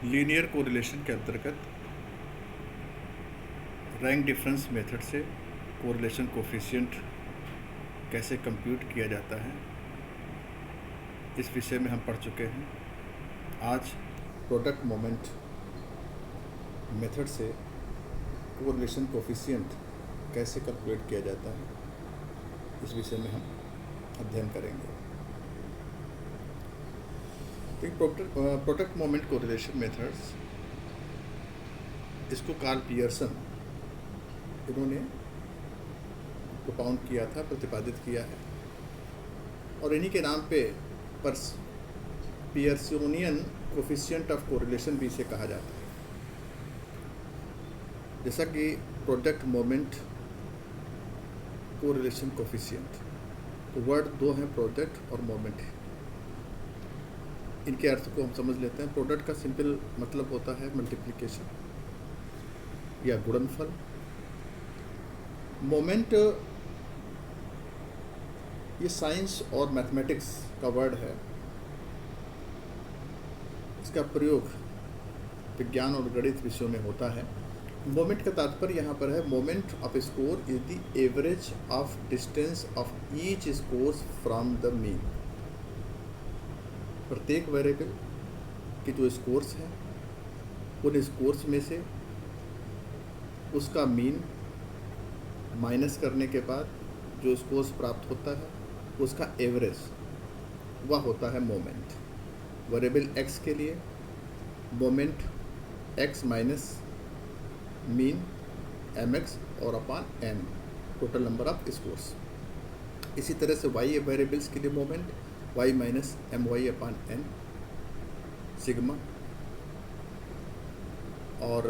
Linear correlation के अंतर्गत rank difference method से कोरिलेशन कोफिशिएंट कैसे कंप्यूट किया जाता है, इस विषय में हम पढ़ चुके हैं। आज प्रोडक्ट मोमेंट मेथड से कोरिलेशन कोफिशिएंट कैसे कैलकुलेट किया जाता है, इस विषय में हम अध्ययन करेंगे। प्रोडक्ट मोमेंट कोरिलेशन मेथड्स, इसको कार्ल पियर्सन इन्होंने प्रोपाउंड किया था, प्रतिपादित किया है, और इन्हीं के नाम पे पियर्सोनियन कोफिशिएंट ऑफ कोरिलेशन भी इसे कहा जाता है। जैसा कि प्रोडक्ट मोमेंट कोरिलेशन कोफिशिएंट, तो वर्ड दो हैं, प्रोडक्ट और मोमेंट है। इनके अर्थ को हम समझ लेते हैं। प्रोडक्ट का सिंपल मतलब होता है मल्टीप्लिकेशन या गुणनफल। मोमेंट ये साइंस और मैथमेटिक्स का वर्ड है। इसका प्रयोग विज्ञान और गणित विषयों में होता है। मोमेंट का तात्पर्य यहाँ पर है, moment off score is the average of distance of each scores from the mean. प्रत्येक वेरिएबल के जो स्कोर्स हैं, उन स्कोर्स में से उसका मीन माइनस करने के बाद जो स्कोर्स प्राप्त होता है, उसका एवरेज, वह होता है मोमेंट। वेरिएबल x के लिए moment x minus mean mx और अपान n, total number of scores. इसी तरह से y वेरिएबल्स के लिए moment y minus my upon n sigma, और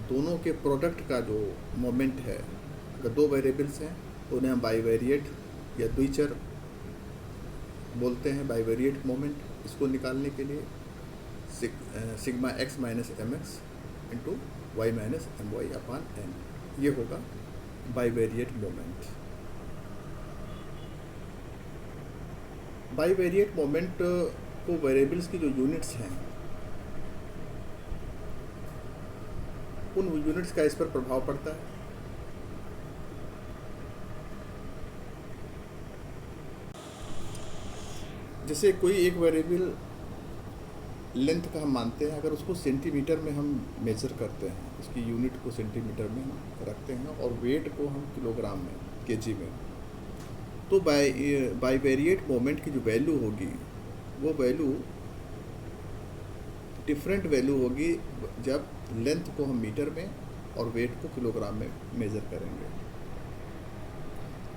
दोनों के प्रोडक्ट का जो मोमेंट है, अगर दो वेरिएबल्स हैं तो उन्हें हम बाईवेरिएट या द्विचर बोलते हैं, बाईवेरिएट मोमेंट। इसको निकालने के लिए sigma x minus M X into Y minus M Y upon N, ये होगा बाईवेरिएट मोमेंट। बाईवेरिएट मोमेंट को वेरिएबल्स की जो यूनिट्स हैं, उन यूनिट्स का इस पर प्रभाव पड़ता है। जैसे कोई एक वेरिएबल लेंथ का हम मानते हैं, अगर उसको सेंटीमीटर में हम मेजर करते हैं, उसकी यूनिट को सेंटीमीटर में हम रखते हैं और वेट को हम किलोग्राम में, केजी में, तो बाईवेरिएट मोमेंट की जो वैल्यू होगी, वो वैल्यू डिफरेंट वैल्यू होगी जब लेंथ को हम मीटर में और वेट को किलोग्राम में मेजर करेंगे।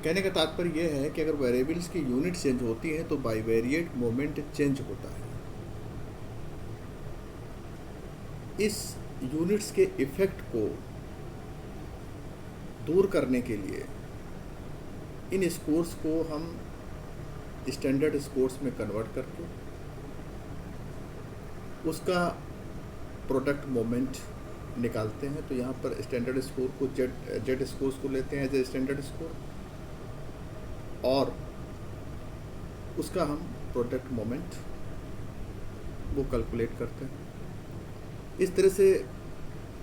कहने का तात्पर्य यह है कि अगर वेरिएबल्स की यूनिट चेंज होती है तो बाईवेरिएट मोमेंट चेंज होता है। इस यूनिट्स के इफेक्ट को दूर करने के लिए इन स्कोर्स को हम स्टैंडर्ड स्कोर्स में कन्वर्ट करके उसका प्रोडक्ट मोमेंट निकालते हैं। तो यहाँ पर स्टैंडर्ड स्कोर को जेड स्कोर्स को लेते हैं एज ए स्टैंडर्ड स्कोर, और उसका हम प्रोडक्ट मोमेंट वो कैलकुलेट करते हैं। इस तरह से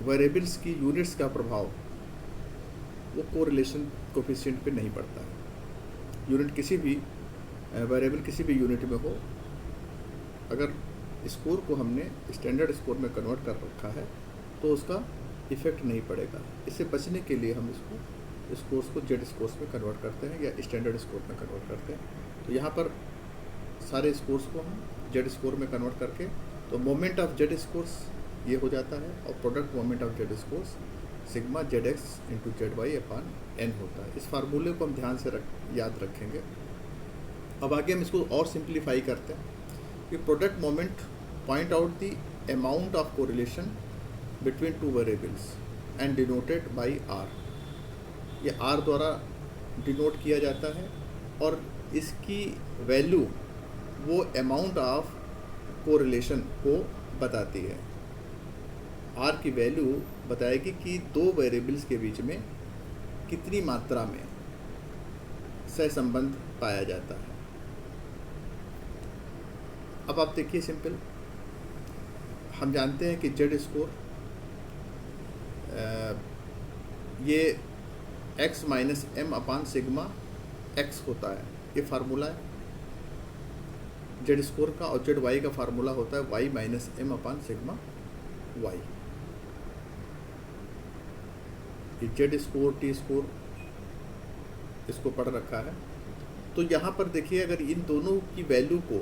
वेरिएबल्स की यूनिट्स का प्रभाव वो कोरिलेशन कोफिशिएंट पे नहीं पड़ता है। यूनिट किसी भी वेरिएबल किसी भी यूनिट में हो, अगर स्कोर को हमने स्टैंडर्ड स्कोर में कन्वर्ट कर रखा है तो उसका इफेक्ट नहीं पड़ेगा। इससे बचने के लिए हम इसको स्कोर्स को जेड स्कोर्स में कन्वर्ट करते हैं या स्टैंडर्ड स्कोर में कन्वर्ट करते हैं। तो यहाँ पर सारे स्कोर्स को हम जेड स्कोर में कन्वर्ट करके, तो मोमेंट ऑफ जेड स्कोर्स ये हो जाता है, और product moment of Z scores sigma Z X into Z Y upon N होता है। इस फार्मूले को हम ध्यान से याद रखेंगे। अब आगे हम इसको और सिंप्लीफाई करते हैं कि product moment point out the amount of correlation between two variables and denoted by R. ये आर द्वारा डिनोट किया जाता है, और इसकी वैल्यू वो अमाउंट ऑफ कोरिलेशन को बताती है। आर की वैल्यू बताएगी कि दो वेरिएबल्स के बीच में कितनी मात्रा में सहसंबंध पाया जाता है। अब आप देखिए सिंपल, हम जानते हैं कि जेड स्कोर ये x minus M upon sigma x होता है, ये फार्मूला है जेड स्कोर का, और जेड वाई का फार्मूला होता है y minus M upon sigma y। ये जेड स्कोर टी स्कोर इसको पढ़ रखा है। तो यहाँ पर देखिए, अगर इन दोनों की वैल्यू को,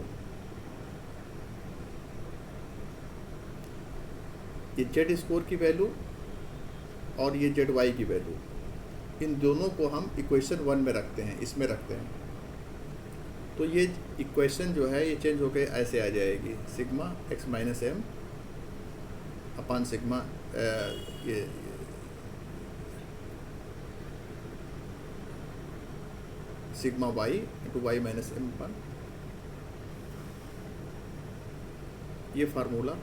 ये जेड स्कोर की वैल्यू और ये जेड वाई की वैल्यू, इन दोनों को हम इक्वेशन 1 में रखते हैं, इसमें रखते हैं, तो ये इक्वेशन जो है ये चेंज होकर ऐसे आ जाएगी, sigma x minus M upon sigma ये sigma y into Y minus M upon, ये फार्मूला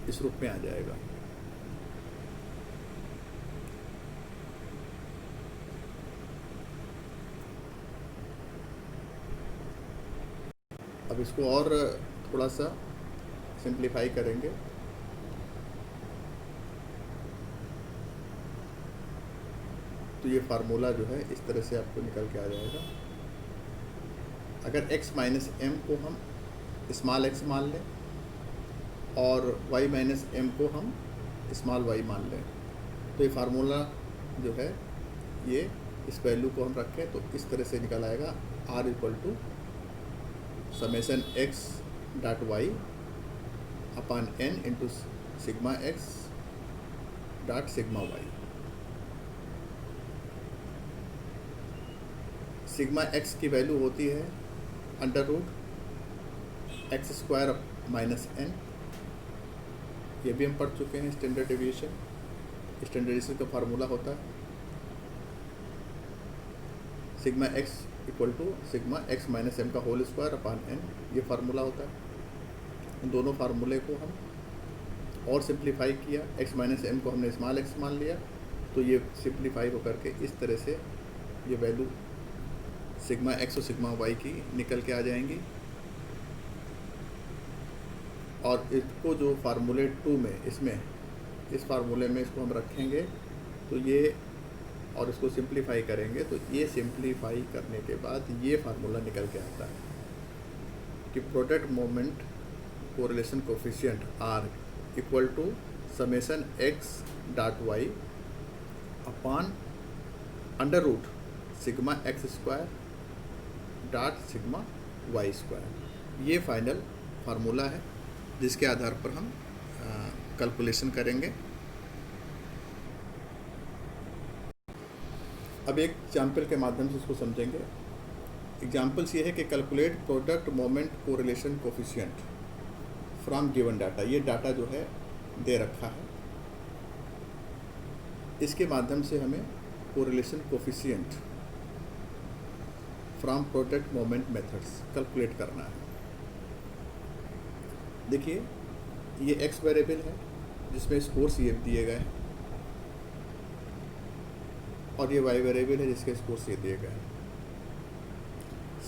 इस रूप में आ जाएगा। अब इसको और थोड़ा सा सिंप्लीफाई करेंगे, तो ये फार्मूला जो है इस तरह से आपको निकल के आ जाएगा। अगर x माइनस एम को हम स्मॉल x मान लें और y माइनस एम को हम स्मॉल y मान लें, तो ये फार्मूला जो है ये इस वैल्यू को हम रखें तो इस तरह से निकल आएगा, r equal to summation x dot Y upon n into sigma x dot sigma y। Sigma x की वैल्यू होती है under root X square minus n, ये भी हम पढ़ चुके हैं। स्टैंडर्ड डेविएशन, स्टैंडर्ड डेविएशन का फार्मूला होता है sigma x equal to sigma x minus M का होल स्क्वायर अपान n, ये फार्मूला होता है। इन दोनों फार्मूले को हम और सिंप्लीफाई किया, x माइनस एम को हमने स्मॉल x मान लिया, तो ये सिंप्लीफाई होकर के इस तरह से ये वैल्यू सिग्मा x और सिग्मा y की निकल के आ जाएंगी। और इसको जो फार्मूले 2 में, इसमें इस फार्मूले में इसको हम रखेंगे, तो ये और इसको सिंप्लीफाई करेंगे, तो ये सिंप्लीफाई करने के बाद ये फार्मूला निकल के आता है कि product moment correlation coefficient R equal to summation x dot Y upon under root sigma x square dot sigma y square. ये फाइनल फार्मूला है जिसके आधार पर हम कैलकुलेशन करेंगे। अब एक एग्जाम्पल के माध्यम से इसको समझेंगे। एग्जाम्पल्स ये है कि calculate product moment correlation coefficient from given data. ये डाटा जो है दे रखा है, इसके माध्यम से हमें correlation coefficient from product moment methods calculate करना है। देखिए, ये x वेरिएबल है जिसमें स्कोर्स ये दिए गए हैं, और ये y वेरिएबल है जिसके स्कोर्स ये दिए गए हैं।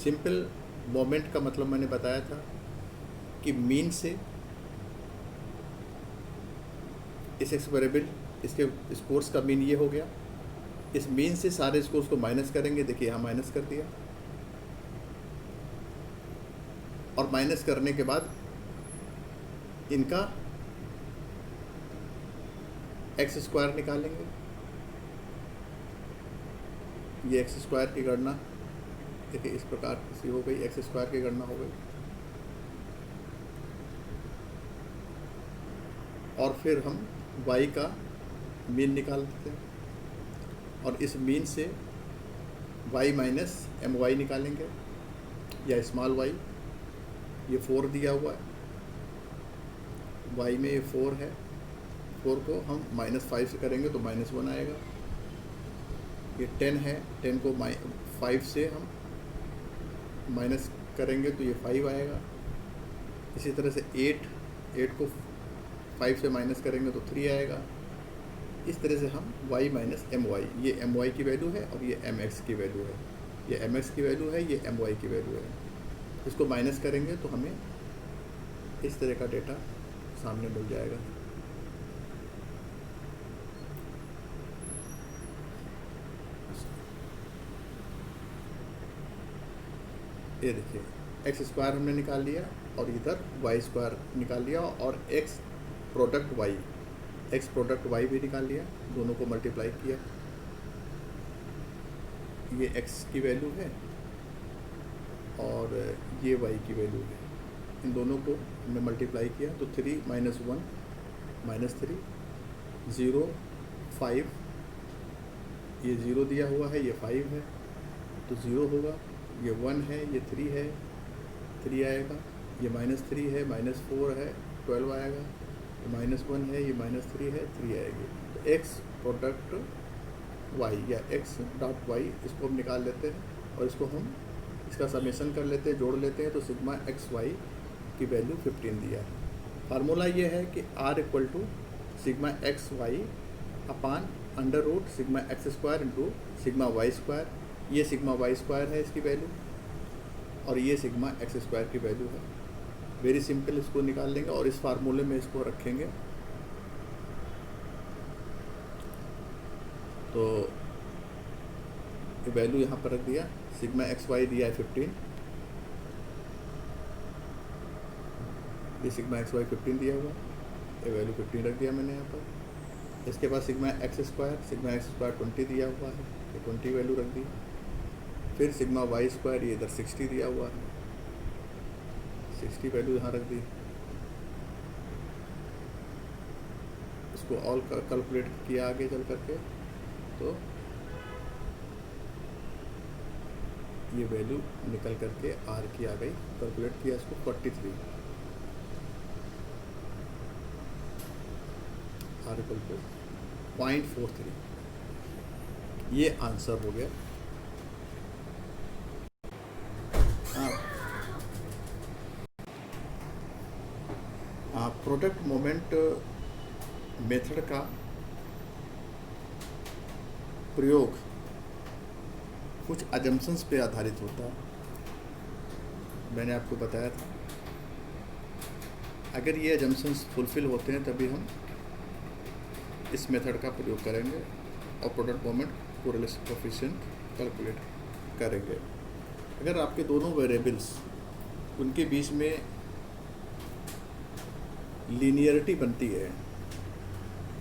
सिंपल मोमेंट का मतलब मैंने बताया था कि मीन से इस x वेरिएबल, इसके स्कोर्स का मीन ये हो गया, इस मीन से सारे स्कोर्स को माइनस करेंगे। देखिए यहाँ माइनस कर दिया, और माइनस करने के बाद इनका एक्स स्क्वायर निकालेंगे। ये एक्स स्क्वायर की गणना देखिए इस प्रकार से हो गई, एक्स स्क्वायर की गणना हो गई। और फिर हम y का मीन निकाल देते हैं, और इस मीन से y माइनस एम वाई निकालेंगे, या स्मॉल y। ये 4 दिया हुआ है, y में ये 4 है, 4 को हम -5 से करेंगे तो -1 आएगा। ये 10 है, 10 को 5 से हम माइनस करेंगे तो ये 5 आएगा। इसी तरह से 8 को 5 से माइनस करेंगे तो 3 आएगा। इस तरह से हम y माइनस एम वाई, ये एम वाई की वैल्यू है और ये एम एक्स की वैल्यू है, ये एम एक्स की वैल्यू है, ये एम वाई की वैल्यू है। इसको माइनस करेंगे तो हमें इस तरह का डेटा सामने मिल जाएगा। ये देखिए एक्स स्क्वायर हमने निकाल लिया और इधर वाई स्क्वायर निकाल लिया और एक्स प्रोडक्ट वाई भी निकाल लिया, दोनों को मल्टीप्लाई किया। ये एक्स की वैल्यू है और ये वाई की वैल्यू है, इन दोनों को हमने मल्टीप्लाई किया तो 3 - 1 -3 0 5, ये 0 दिया हुआ है, ये 5 है तो 0 होगा, ये 1 है, ये 3 है, 3 आएगा, ये -3 है, -4 है, 12 आएगा, ये -1 है, ये -3 है, 3 आएगी। तो एक्स प्रोडक्ट वाई या एक्स डॉट वाई इसको हम निकाल लेते हैं और इसको हम इसका समेशन कर लेते हैं, जोड़ लेते हैं तो सिग्मा एक्स वाई की वैल्यू 15 दिया है। फार्मूला ये है कि R = sigma X Y upon √ sigma X square into sigma Y square. ये सिग्मा वाई स्क्वायर है इसकी वैल्यू और ये सिग्मा एक्स स्क्वायर की वैल्यू है। वेरी सिंपल, इसको निकाल लेंगे और इस फार्मूले में इसको रखेंगे तो ये वैल्यू यहाँ पर रख दिया, सिग्मा एक्स वाई दिया है 15, ये सिग्मा एक्स वाई 15 दिया हुआ, ये वैल्यू 15 रख दिया मैंने यहाँ पर। इसके बाद सिग्मा एक्स स्क्वायर 20 दिया हुआ है, ये 20 वैल्यू रख दी। फिर सिग्मा वाई स्क्वायर ये इधर 60 दिया हुआ है, 60 वैल्यू यहाँ रख दी। इसको ऑल कैलकुलेट किया आगे चल करके तो ये वैल्यू निकल करके R की आ गई, कैलकुलेट किया इसको 43, R = 0.43, ये आंसर हो गया। प्रोडक्ट मोमेंट मेथड का प्रयोग कुछ अजम्पशंस पे आधारित होता है, मैंने आपको बताया था। अगर ये अजम्पशंस फुलफिल होते हैं तभी हम इस मेथड का प्रयोग करेंगे और product moment correlation coefficient calculate करेंगे। अगर आपके दोनों वेरिएबल्स उनके बीच में लीनियरिटी बनती है,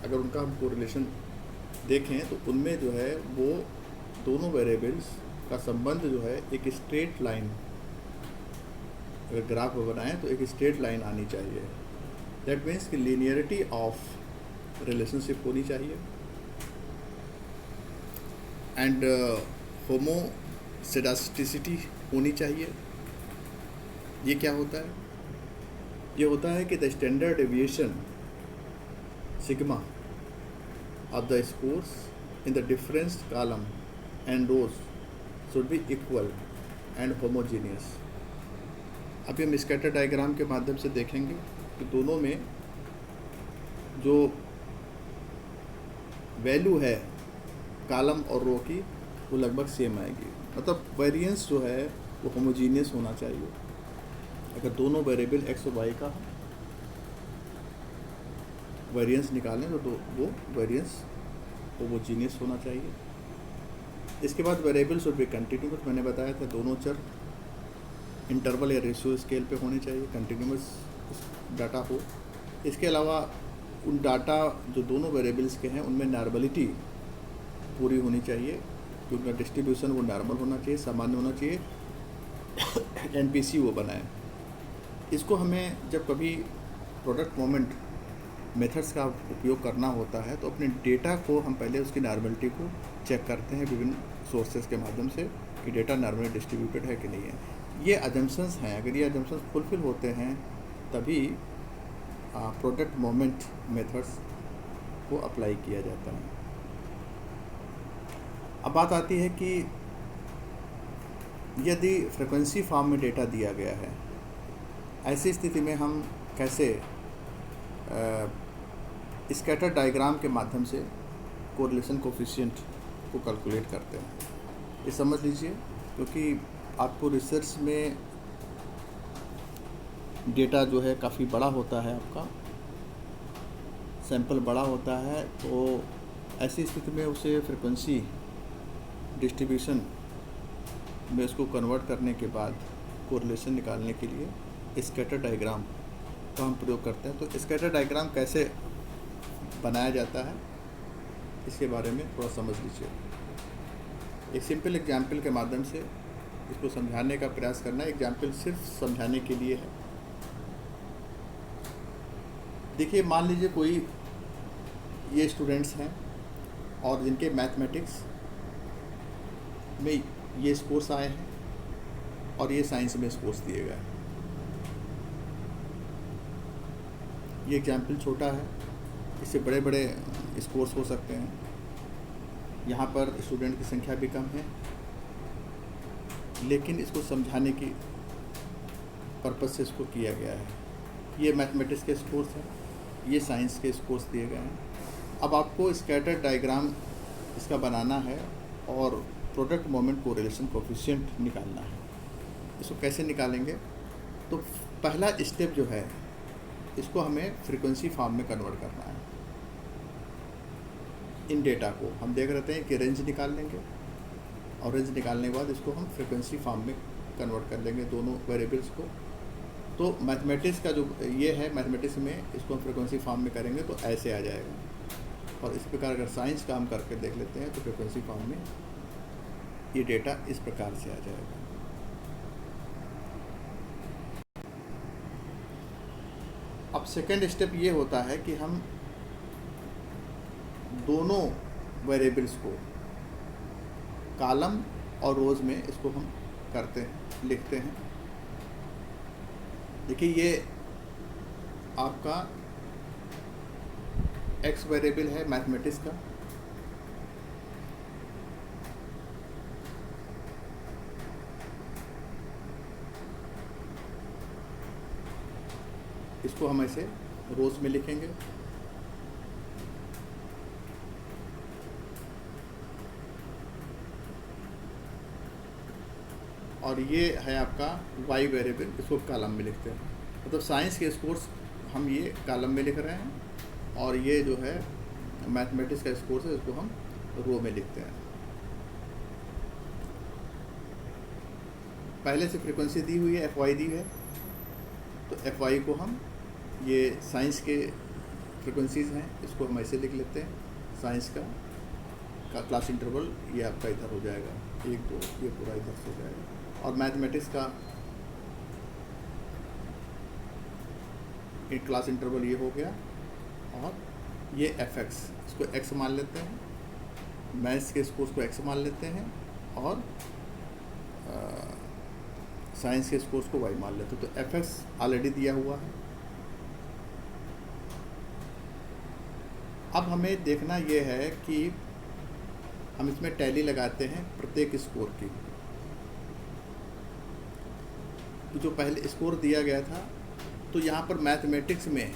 अगर उनका हम कोरिलेशन देखें तो उनमें जो है वो दोनों वेरिएबल्स का संबंध जो है एक स्ट्रेट लाइन, अगर ग्राफ बनाएं तो एक स्ट्रेट लाइन आनी चाहिए। दैट मीन्स कि लीनियरिटी ऑफ रिलेशनशिप होनी चाहिए एंड होमोसेडास्टिसिटी होनी चाहिए। ये क्या होता है? ये होता है कि the standard deviation sigma of the scores in the difference column and rows should be equal and homogeneous. अभी हम स्कैटर डायग्राम के माध्यम से देखेंगे कि दोनों में जो वैल्यू है कॉलम और रो की वो लगभग सेम आएगी, मतलब वेरिएंस जो है वो होमोजीनियस होना चाहिए। अगर दोनों वेरिएबल एक्स और वाई का वेरिएंस निकालें तो वो वेरिएंस होमोजीनियस होना चाहिए। इसके बाद वेरिएबल शुड बी कंटिन्यूअस, मैंने बताया था दोनों चर इंटरवल या रेशियो स्केल पे होने चाहिए, कंटिन्यूअस डाटा हो। इसके अलावा उन डाटा जो दोनों वेरिएबल्स के हैं उनमें नॉर्मलिटी पूरी होनी चाहिए, कि उनका डिस्ट्रीब्यूशन वो नॉर्मल होना चाहिए, सामान्य होना चाहिए, एनपीसी वो बनाए। इसको हमें जब कभी प्रोडक्ट मोमेंट मेथड्स का उपयोग करना होता है तो अपने डेटा को हम पहले उसकी नॉर्मलिटी को चेक करते हैं विभिन्न सोर्सेज के माध्यम से कि डेटा नॉर्मली डिस्ट्रीब्यूटेड है कि नहीं है। ये अजम्पशंस हैं, अगर ये अजम्पशंस फुलफिल होते हैं तभी प्रोडक्ट मोमेंट मेथड्स को अप्लाई किया जाता है। अब बात आती है कि यदि फ्रिक्वेंसी फॉर्म में डेटा दिया गया है, ऐसी स्थिति में हम कैसे स्कैटर डायग्राम के माध्यम से कोरिलेशन कोएफिशिएंट को कैलकुलेट करते हैं। ये समझ लीजिए, क्योंकि आपको रिसर्च में डेटा जो है काफ़ी बड़ा होता है, आपका सैंपल बड़ा होता है, तो ऐसी स्थिति में उसे फ्रिक्वेंसी डिस्ट्रीब्यूशन में उसको कन्वर्ट करने के बाद कोरिलेशन निकालने के लिए स्कैटर डायग्राम का हम प्रयोग करते हैं। तो स्कैटर डायग्राम कैसे बनाया जाता है इसके बारे में थोड़ा समझ लीजिए। एक सिंपल एग्जाम्पल के माध्यम से इसको समझाने का प्रयास करना। एग्जाम्पल सिर्फ समझाने के लिए है। देखिए, मान लीजिए कोई ये स्टूडेंट्स हैं और जिनके मैथमेटिक्स में ये स्कोर्स आए हैं और ये साइंस में स्कोर्स दिए गए हैं। ये एग्जाम्पल छोटा है, इससे बड़े बड़े स्कोर्स हो सकते हैं। यहाँ पर स्टूडेंट की संख्या भी कम है, लेकिन इसको समझाने की पर्पज़ से इसको किया गया है। ये मैथमेटिक्स के स्कोर्स हैं, ये साइंस के स्कोर्स दिए गए हैं। अब आपको स्कैटर डायग्राम इसका बनाना है और प्रोडक्ट मोमेंट कोरिलेशन कोफिशिएंट निकालना है। इसको कैसे निकालेंगे? तो पहला स्टेप जो है, इसको हमें फ्रीक्वेंसी फॉर्म में कन्वर्ट करना है। इन डेटा को हम देख रहे हैं कि रेंज निकाल लेंगे और रेंज निकालने के बाद इसको हम फ्रीक्वेंसी फॉर्म में कन्वर्ट कर लेंगे, दोनों वेरिएबल्स को। तो मैथमेटिक्स का जो ये है, मैथमेटिक्स में इसको हम फ्रीक्वेंसी फॉर्म में करेंगे तो ऐसे आ जाएगा। और इस प्रकार अगर साइंस का हम करके देख लेते हैं तो फ्रीक्वेंसी फॉर्म में ये डेटा इस प्रकार से आ जाएगा। अब सेकेंड स्टेप ये होता है कि हम दोनों वेरिएबल्स को कॉलम और रोज में इसको हम करते हैं, लिखते हैं। देखिए, ये आपका एक्स वेरिएबल है मैथमेटिक्स का, इसको हम ऐसे रोज में लिखेंगे। और ये है आपका वाई वेरिएबल, इसको कॉलम में लिखते हैं। मतलब साइंस के स्कोर्स हम ये कॉलम में लिख रहे हैं और ये जो है मैथमेटिक्स का स्कोर्स है, इसको हम रो में लिखते हैं। पहले से फ्रीक्वेंसी दी हुई है, एफ वाई दी है, तो एफ वाई को हम, ये साइंस के फ्रीक्वेंसीज़ हैं, इसको हम ऐसे लिख लेते हैं। साइंस का क्लास इंटरवल ये आपका इधर हो जाएगा, 1 2, ये पूरा इधर से हो जाएगा। और मैथमेटिक्स का एक क्लास इंटरवल ये हो गया। और ये एफ एक्स, इसको एक्स मान लेते हैं। मैथ्स के स्कोर्स को एक्स मान लेते हैं और साइंस के स्कोर्स को वाई मान लेते हैं। तो एफ एक्स ऑलरेडी दिया हुआ है। अब हमें देखना ये है कि हम इसमें टैली लगाते हैं प्रत्येक स्कोर की। तो जो पहले स्कोर दिया गया था, तो यहाँ पर मैथमेटिक्स में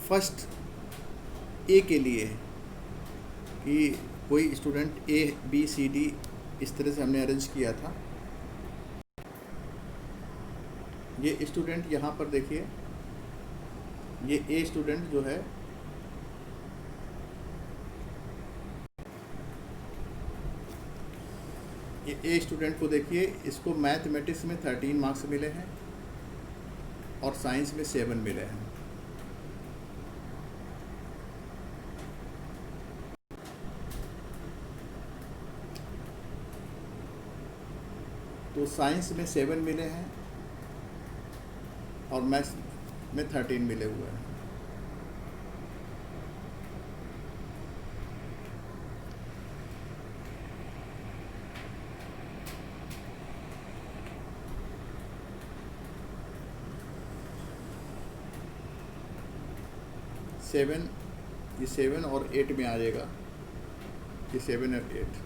फर्स्ट ए के लिए कि कोई student A B C D इस तरह से हमने अरेंज किया था। ये स्टूडेंट यहाँ पर देखिए, ये ए स्टूडेंट जो है, ये ए स्टूडेंट को देखिए, इसको मैथमेटिक्स में 13 मार्क्स मिले हैं और साइंस में 7 मिले हैं। तो साइंस में 7 मिले हैं और मैथ्स में 13 मिले हुए हैं। ये 7 और 8 में आ जाएगा, ये 7 और 8।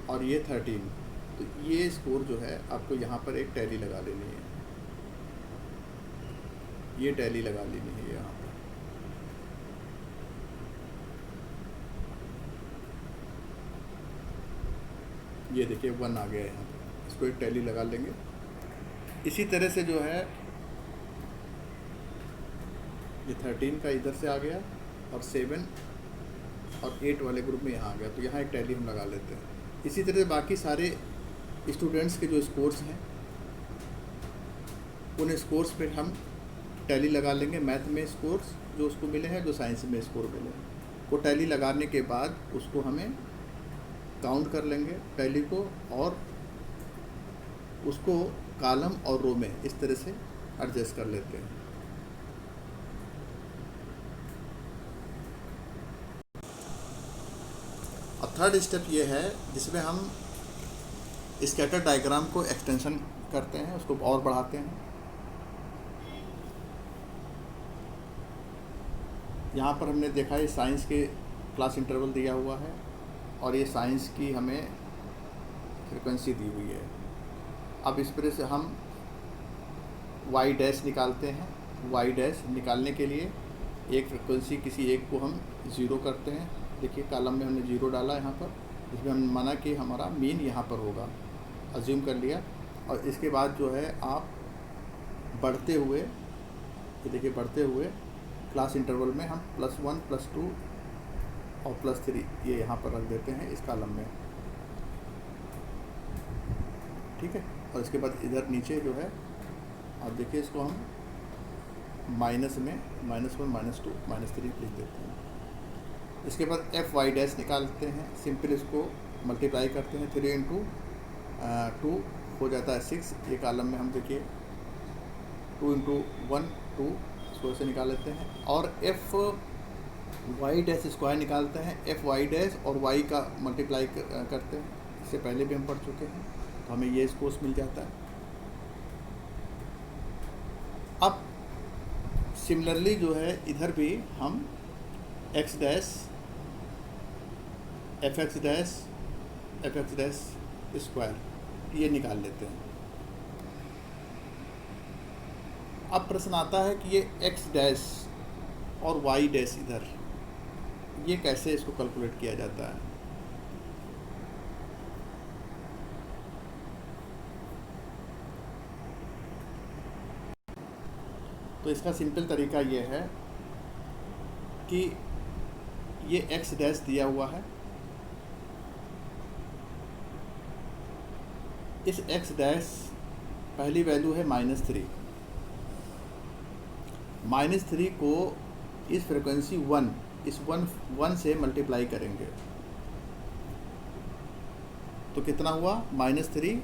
और ये 13। तो ये स्कोर जो है आपको यहाँ पर एक टैली लगा लेनी है, ये टैली लगा लेनी है यहाँ पर। ये देखिए 1 आ गया यहाँ पे, इसको एक टैली लगा लेंगे। इसी तरह से जो है ये 13 का इधर से आ गया और 7 और 8 वाले ग्रुप में यहाँ आ गया, तो यहाँ एक टैली हम लगा लेते हैं। इसी तरह से बाकी सारे स्टूडेंट्स के जो स्कोर्स हैं उन स्कोर्स पे हम टैली लगा लेंगे। मैथ में स्कोर्स जो उसको मिले हैं, जो साइंस में स्कोर मिले हैं, वो टैली लगाने के बाद उसको हमें काउंट कर लेंगे टैली को, और उसको कॉलम और रो में इस तरह से एडजस्ट कर लेते हैं। और थर्ड स्टेप ये है जिसमें हम स्कैटर डायग्राम को एक्सटेंशन करते हैं, उसको और बढ़ाते हैं। यहाँ पर हमने देखा है साइंस के क्लास इंटरवल दिया हुआ है और ये साइंस की हमें फ्रिक्वेंसी दी हुई है। अब इस तरह से हम वाई डैश निकालते हैं। वाई डैश निकालने के लिए एक फ्रिक्वेंसी किसी एक को हम 0 करते हैं। देखिए कॉलम में हमने 0 डाला यहाँ पर, इसमें हमने माना कि हमारा मीन यहाँ पर होगा, अज्यूम कर लिया। और इसके बाद जो है आप बढ़ते हुए, ये देखिए बढ़ते हुए क्लास इंटरवल में हम +1 +2 और +3 ये यहाँ पर रख देते हैं इस कॉलम में, ठीक है। और इसके बाद इधर नीचे जो है आप देखिए इसको हम माइनस में -1 -2 -3 लिख देते हैं। इसके बाद एफ वाई डैश निकालते हैं। सिंपल इसको मल्टीप्लाई करते हैं, 3 × 2 हो जाता है 6। ये कॉलम में हम देखिए 2 × 1 2 इसको ऐसे निकाल लेते हैं। और एफ वाई डैश स्क्वायर निकालते हैं। एफ वाई डैश और वाई का मल्टीप्लाई करते हैं, इससे पहले भी हम पढ़ चुके हैं, तो हमें ये स्कोर्स मिल जाता है। अब सिमिलरली जो है इधर भी हम x dash F X dash square ये निकाल लेते हैं। अब प्रश्न आता है कि ये एक्स डैश और वाई डैश इधर, ये कैसे इसको कैलकुलेट किया जाता है। तो इसका सिंपल तरीका ये है कि ये एक्स डैश दिया हुआ है, इस एक्स डैश पहली वैल्यू है -3। -3 को इस फ्रिक्वेंसी 1 इस 1 से मल्टीप्लाई करेंगे तो कितना हुआ, -3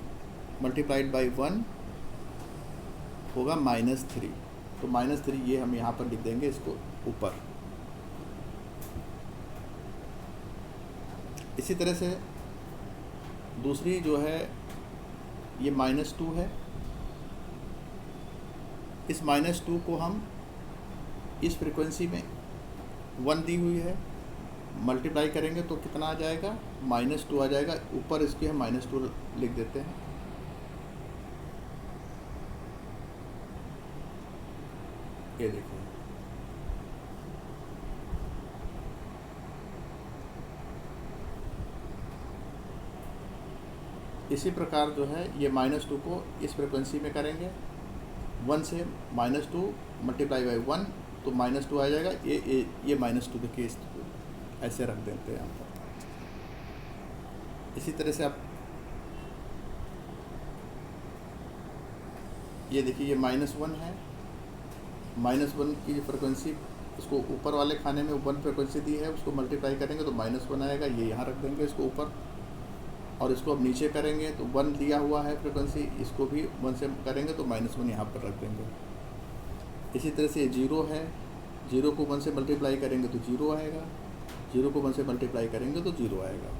मल्टीप्लाइड बाई 1 होगा -3। तो -3 ये हम यहाँ पर लिख देंगे इसको ऊपर। इसी तरह से दूसरी जो है ये -2 है। इस -2 को हम इस फ्रिक्वेंसी में 1 दी हुई है, मल्टीप्लाई करेंगे तो कितना आ जाएगा, -2 आ जाएगा। ऊपर इसके हम -2 लिख देते हैं। ये देखिए इसी प्रकार जो है ये -2 को इस फ्रिक्वेंसी में करेंगे, 1 से -2 मल्टीप्लाई बाई 1 तो -2 आ जाएगा। ये -2 देखिए इसको ऐसे रख देते हैं यहाँ पर। इसी तरह से आप ये देखिए ये -1 है, -1 की जो फ्रिक्वेंसी उसको ऊपर वाले खाने में 1 फ्रिक्वेंसी दी है, उसको मल्टीप्लाई करेंगे तो -1 आएगा। ये यहाँ रख देंगे इसको ऊपर, और इसको अब नीचे करेंगे तो 1 दिया हुआ है फ्रिक्वेंसी, इसको भी 1 से करेंगे तो -1 यहाँ पर रख देंगे। इसी तरह से 0 है, 0 को 1 से मल्टीप्लाई करेंगे तो 0 आएगा, 0 को 1 से मल्टीप्लाई करेंगे तो 0 आएगा।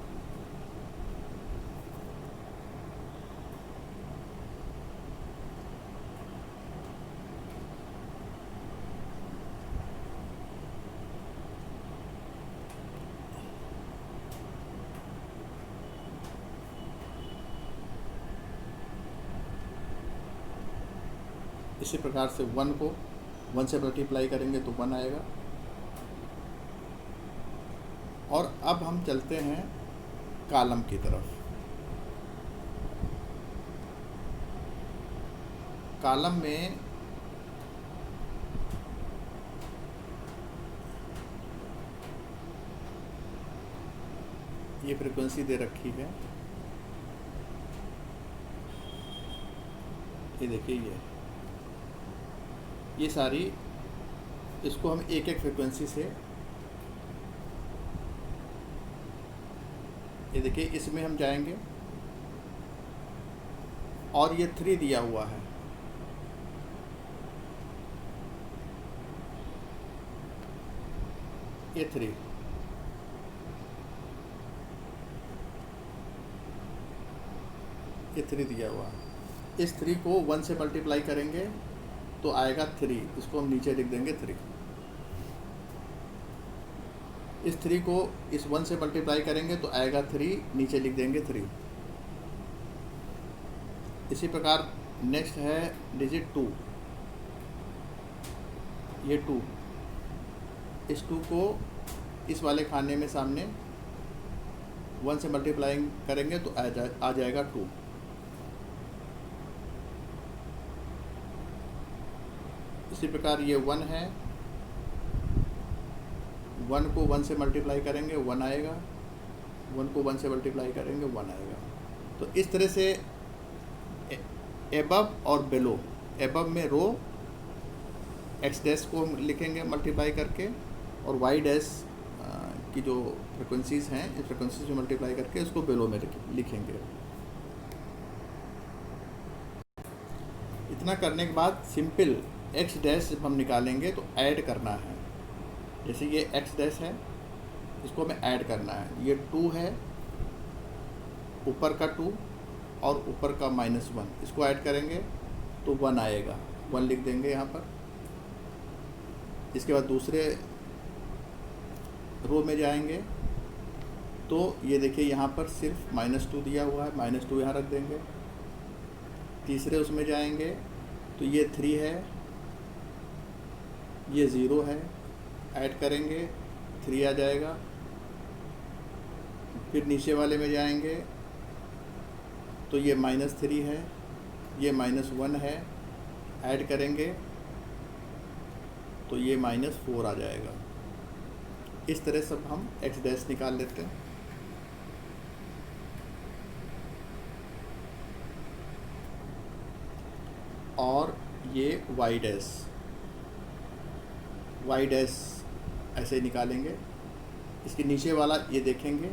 इसी प्रकार से 1 को 1 से मल्टीप्लाई करेंगे तो 1 आएगा। और अब हम चलते हैं कॉलम की तरफ। कॉलम में ये फ्रीक्वेंसी दे रखी है, ये देखिए ये सारी, इसको हम एक एक फ्रीक्वेंसी से, ये देखिए इसमें हम जाएंगे और ये 3 दिया हुआ है, ये 3, ये 3 दिया हुआ है। इस 3 को 1 से मल्टीप्लाई करेंगे तो आएगा 3, इसको हम नीचे लिख देंगे 3। इस 3 को इस 1 से मल्टीप्लाई करेंगे तो आएगा 3, नीचे लिख देंगे 3। इसी प्रकार नेक्स्ट है डिजिट 2, ये 2, इस 2 को इस वाले खाने में सामने 1 से मल्टीप्लाई करेंगे तो आ जाएगा 2। इसी प्रकार ये 1 है, 1 को 1 से मल्टीप्लाई करेंगे 1 आएगा, 1 को 1 से मल्टीप्लाई करेंगे 1 आएगा। तो इस तरह से एबव और बिलो, एबव में रो एक्स डैश को हम लिखेंगे मल्टीप्लाई करके, और वाई डैश की जो फ्रिक्वेंसीज़ हैं इस फ्रिक्वेंसीज में मल्टीप्लाई करके उसको बिलो में लिखेंगे। इतना करने के बाद सिंपल एक्स डैश जब हम निकालेंगे तो ऐड करना है। जैसे ये एक्स डैश है, इसको हमें ऐड करना है। ये 2 है, ऊपर का 2 और ऊपर का -1, इसको ऐड करेंगे तो 1 आएगा, 1 लिख देंगे यहाँ पर। इसके बाद दूसरे रो में जाएंगे तो ये देखिए यहाँ पर सिर्फ -2 दिया हुआ है, -2 यहाँ रख देंगे। तीसरे उसमें जाएंगे तो ये 3 है, ये 0 है, ऐड करेंगे 3 आ जाएगा। फिर नीचे वाले में जाएंगे तो ये -3 है, ये -1 है, ऐड करेंगे तो ये -4 आ जाएगा। इस तरह सब हम एक्स डैश निकाल लेते हैं। और ये वाई डैश ऐसे ही निकालेंगे। इसके नीचे वाला ये देखेंगे,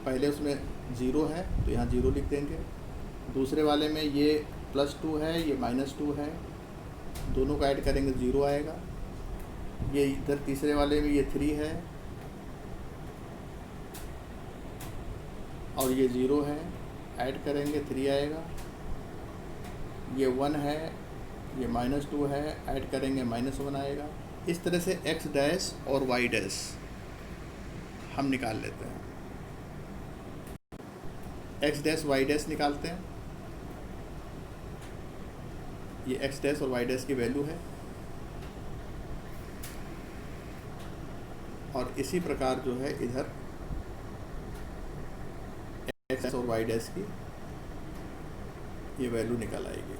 पहले उसमें 0 है तो यहाँ 0 लिख देंगे। दूसरे वाले में ये +2 है, ये -2 है, दोनों का ऐड करेंगे 0 आएगा। ये इधर तीसरे वाले में ये 3 है और ये 0 है, ऐड करेंगे 3 आएगा। ये 1 है, ये -2 है, ऐड करेंगे -1 आएगा। इस तरह से एक्स डैश और वाई डैश हम निकाल लेते हैं। एक्स डैश वाई डैश निकालते हैं। ये एक्स डैश और वाई डैश की वैल्यू है। और इसी प्रकार जो है इधर एक्स और वाई डैश की ये वैल्यू निकल आएगी।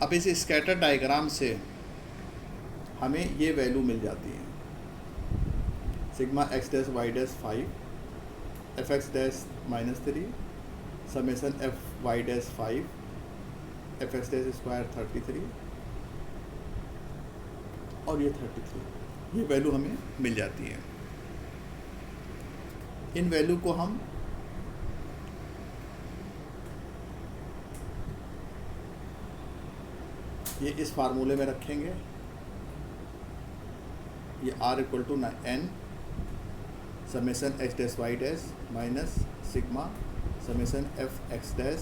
अब इस स्कैटर डायग्राम से हमें ये वैल्यू मिल जाती है। Sigma X dash Y dash 5, F X dash -3, summation F Y dash 5, F X dash square 33 और ये 33, ये वैल्यू हमें मिल जाती है। इन वैल्यू को हम ये इस फार्मूले में रखेंगे। ये R = n summation X dash Y dash minus sigma summation F X dash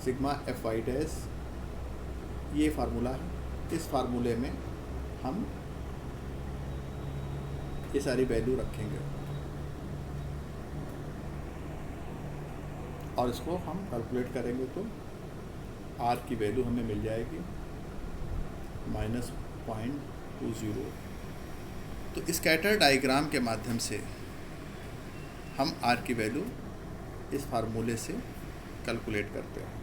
sigma F Y dash, ये फार्मूला है। इस फार्मूले में हम ये सारी वैल्यू रखेंगे और इसको हम कैलकुलेट करेंगे तो R की वैल्यू हमें मिल जाएगी -020। तो स्कैटर डायग्राम के माध्यम से हम आर की वैल्यू इस फार्मूले से कैलकुलेट करते हैं।